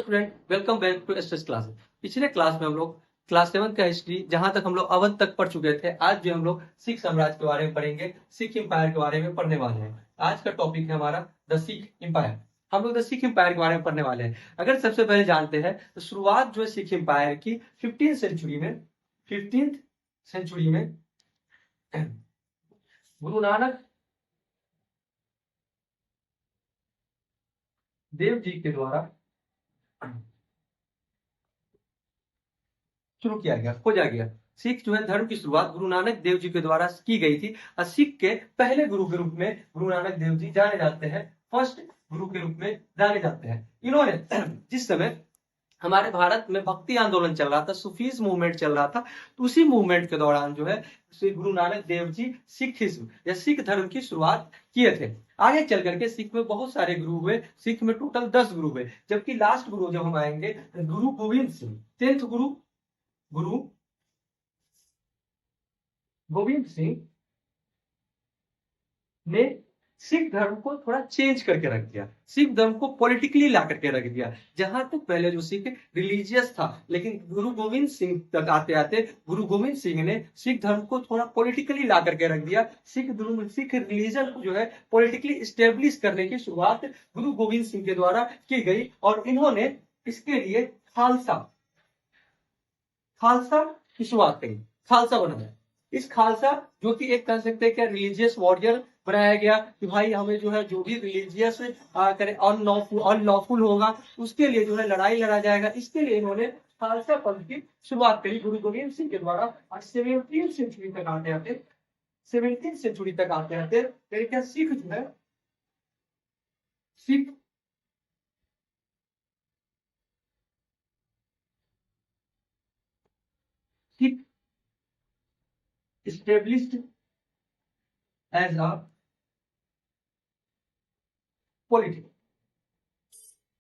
Student, welcome back to SS class. पिछले class में हम लोग क्लास 7 का हिस्ट्री जहां तक हम लोग अवध तक पढ़ चुके थे, आज भी हम लोग सिख साम्राज्य के बारे में पढ़ेंगे, सिख एम्पायर के बारे में पढ़ने वाले हैं। आज का टॉपिक है हमारा द सिख एम्पायर। हम लोग द सिख एम्पायर के बारे में पढ़ने वाले हैं। अगर सबसे पहले जानते हैं तो शुरुआत जो है सिख एम्पायर की 15th सेंचुरी में गुरु नानक देव जी के द्वारा शुरू किया गया, खोजा गया। सिख जो है धर्म की शुरुआत गुरु नानक देव जी के द्वारा की गई थी और सिख के पहले गुरु के रूप में गुरु नानक देव जी जाने जाते हैं, फर्स्ट गुरु के रूप में जाने जाते हैं। इन्होंने जिस समय हमारे भारत में भक्ति आंदोलन चल रहा था, सूफीज मूवमेंट चल रहा था, तो उसी मूवमेंट के दौरान जो है श्री गुरु नानक देव जी सिखिज्म या सिख धर्म की शुरुआत किए थे। आगे चल करके सिख में बहुत सारे गुरु हुए। सिख में टोटल 10 गुरु हुए, जबकि लास्ट गुरु जब हम आएंगे गुरु गोविंद सिंह, 10th गुरु गोविंद सिंह ने सिख धर्म को थोड़ा चेंज करके रख दिया, सिख धर्म को पॉलिटिकली ला करके रख दिया। जहां तक पहले जो सिख रिलीजियस था, लेकिन गुरु गोविंद सिंह तक आते आते गुरु गोविंद सिंह ने सिख धर्म को थोड़ा पॉलिटिकली ला करके रख दिया। सिख रिलीजन को जो है पॉलिटिकली स्टेब्लिश करने की शुरुआत गुरु गोविंद सिंह के द्वारा की गई और इन्होंने इसके लिए खालसा की शुरुआत करी, खालसा बनाया। इस खालसा जो कि एक कह सकते हैं क्या रिलीजियस वॉरियर बनाया गया कि भाई हमें जो है जो भी रिलीजियस करे अनलॉफुल होगा उसके लिए जो है लड़ाई लड़ा जाएगा। इसके लिए इन्होंने खालसा पंथ की शुरुआत करी गुरु गोविंद सिंह के द्वारा। 17th सेंचुरी तक आते क्या सिख जो है Sikh established as a political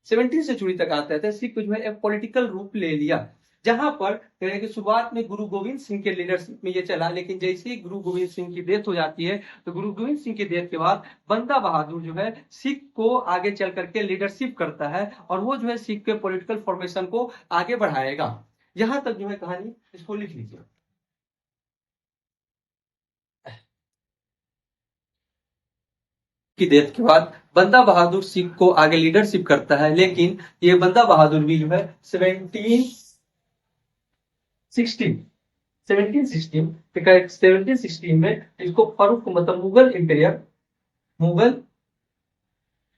17th century तक आते थे। सिख जो है एक पॉलिटिकल रूप ले लिया, जहां पर कि शुरुआत में गुरु गोविंद सिंह के लीडरशिप में ये चला, लेकिन जैसे ही गुरु गोविंद सिंह की डेथ हो जाती है तो गुरु गोविंद सिंह की डेथ के बाद बंदा बहादुर जो है सिख को आगे चल करके लीडरशिप करता है और वो जो है सिख के पॉलिटिकल फॉर्मेशन को आगे बढ़ाएगा। यहां तक जो है कहानी, इसको लिख लीजिए। की डेथ के बाद बंदा बहादुर सिख को आगे लीडरशिप करता है, लेकिन ये बंदा बहादुर भी जो है 1716 में इसको फारूक मतलब मुगल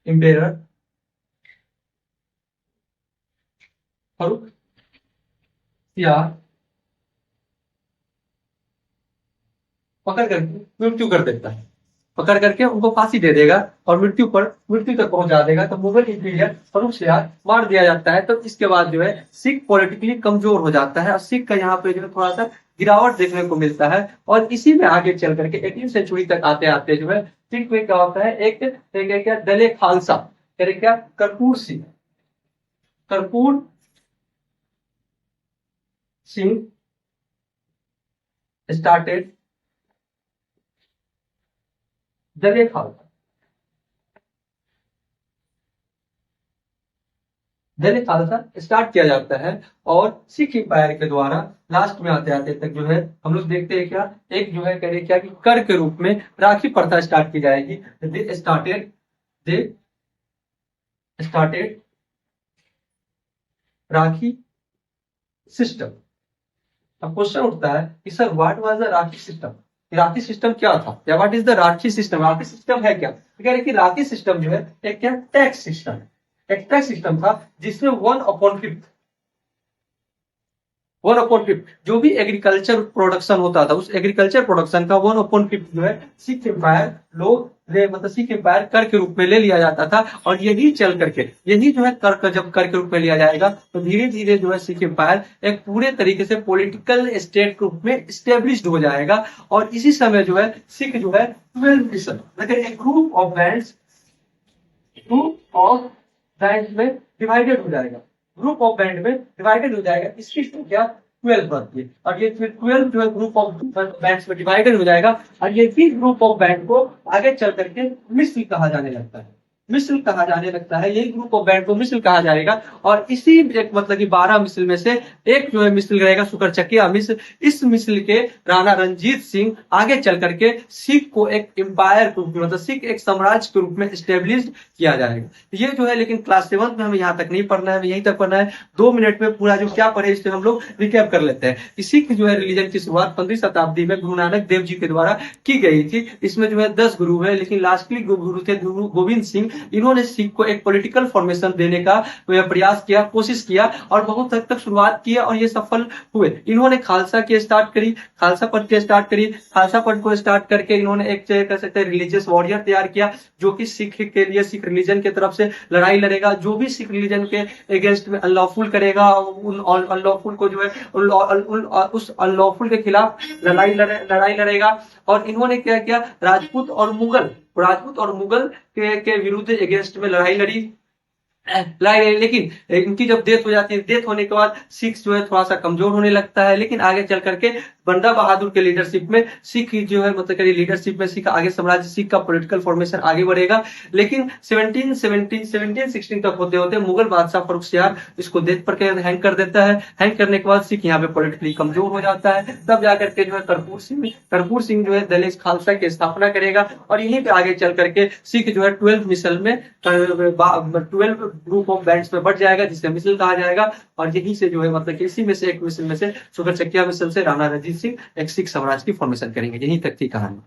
एम्पेयर फारूक यार पकड़ करके मृत्यु कर देता है, पकड़ करके उनको फांसी दे देगा और मृत्यु तक पहुंचा देगा। तो मुगल इंपीरियर फारूक शाह मार दिया जाता है। तो इसके बाद जो है सिख पॉलिटिकली कमजोर हो जाता है और सिख का यहाँ पे जो है थोड़ा सा गिरावट देखने को मिलता है। और इसी में आगे चल करके 18th सेंचुरी तक आते आते जो है सिख में क्या होता है, एक क्या दले खालसा क्या कर्पूर सिंह स्टार्टेड दले खालसा स्टार्ट किया जाता है और सिख एम्पायर के द्वारा लास्ट में आते आते तक जो है हम लोग देखते हैं क्या, एक जो है कह क्या कि कर के रूप में राखी प्रथा स्टार्ट की जाएगी। They started rakhi system. अब क्वेश्चन उठता है कि sir what was the rakhi system, rakhi system क्या था या what is the rakhi system, rakhi system है क्या। कह रहे कि राखी सिस्टम जो है एक क्या टैक्स सिस्टम है, एक टैक्स सिस्टम था जिसमें 1/5 जो भी एग्रीकल्चर प्रोडक्शन होता था उस एग्रीकल्चर प्रोडक्शन का 1/5 जो है सिख एम्पायर मतलब सिख एम्पायर कर के रूप में ले लिया जाता था। और यही चल करके यही जो है जब कर के रूप में लिया जाएगा तो धीरे धीरे जो है सिख एम्पायर एक पूरे तरीके से पॉलिटिकल स्टेट के रूप में स्टेब्लिश्ड हो जाएगा। और इसी समय जो है सिख जो है 12 मिशन ग्रुप ऑफ बैंड में डिवाइडेड हो जाएगा, इसकी क्या 12 बनती है और ये फिर 12 जो है ग्रुप ऑफ बैंड्स में डिवाइडेड हो जाएगा और ये भी ग्रुप ऑफ बैंड को आगे चल करके मिस्र कहा जाने लगता है। मिस्र कहा जाने लगता है, यही ग्रुप ऑफ बैंड को मिस्र कहा जाएगा। और इसी एक मतलब कि 12 मिस्र में से एक जो है मिस्र रहेगा शुकरचकिया मिस्र। इस मिस्र के राणा रंजीत सिंह आगे चल करके सिख को एक एम्पायर के रूप में, मतलब सिख एक साम्राज्य के रूप में स्टेब्लिश किया जाएगा। ये जो है लेकिन क्लास 7 में हमें यहाँ तक नहीं पढ़ना है, यहीं तक पढ़ना है। 2 मिनट में पूरा जो क्या पढ़े इससे हम लोग रिकैप कर लेते हैं कि सिख जो है रिलीजन की शुरुआत 15वीं शताब्दी में गुरु नानक देव जी के द्वारा की गई थी। इसमें जो है 10 गुरु है, लेकिन लास्टली गुरु थे गुरु गोविंद सिंह। इन्होंने सिख को एक पॉलिटिकल फॉर्मेशन देने का प्रयास किया, कोशिश किया और बहुत हद तक शुरुआत की और ये सफल हुए। इन्होंने खालसा की स्टार्ट करी, खालसा पंथ की स्टार्ट करी। खालसा पंथ को स्टार्ट करके इन्होंने एक कह सकते हैं रिलीजियस वॉरियर तैयार किया, जो कि सिख के लिए, सिख रिलीजन की तरफ से लड़ाई लड़ेगा। जो भी सिख रिलीजन के अगेंस्ट में अनलॉफुल करेगा, उन अनलॉफुल को जो है उस अनलॉफुल के खिलाफ लड़ाई लड़ेगा। और इन्होंने क्या किया, राजपूत और मुगल के विरुद्ध अगेंस्ट में लड़ाई लड़ी। लेकिन इनकी जब डेथ हो जाती है, डेथ होने के बाद सिख जो है थोड़ा सा कमजोर होने लगता है। लेकिन आगे चल करके बंदा बहादुर के लीडरशिप में सिख जो है मतलब लीडरशिप में सिख आगे साम्राज्य, सिख का पॉलिटिकल फॉर्मेशन आगे बढ़ेगा। लेकिन 1716 तक होते होते मुगल बादशाह फर्रुखसियार इसको डेथ पर हैंग कर देता है। हैंग करने के बाद सिख यहाँ पे पॉलिटिकली कमजोर हो जाता है। तब जाकर के जो है कर्पूर सिंह जो है दलित खालसा की स्थापना करेगा। और यहीं पे आगे चल करके सिख जो है 12 मिसल में 12 ग्रुप ऑफ बैंड्स में बढ़ जाएगा, जिसे मिसल कहा जाएगा। और यहीं से जो है मतलब कि इसी में से एक मिसल में से शुकरचकिया मिसल से राणा रंजीत सिंह एक सिख साम्राज्य की फॉर्मेशन करेंगे। यहीं तक थी कहानी।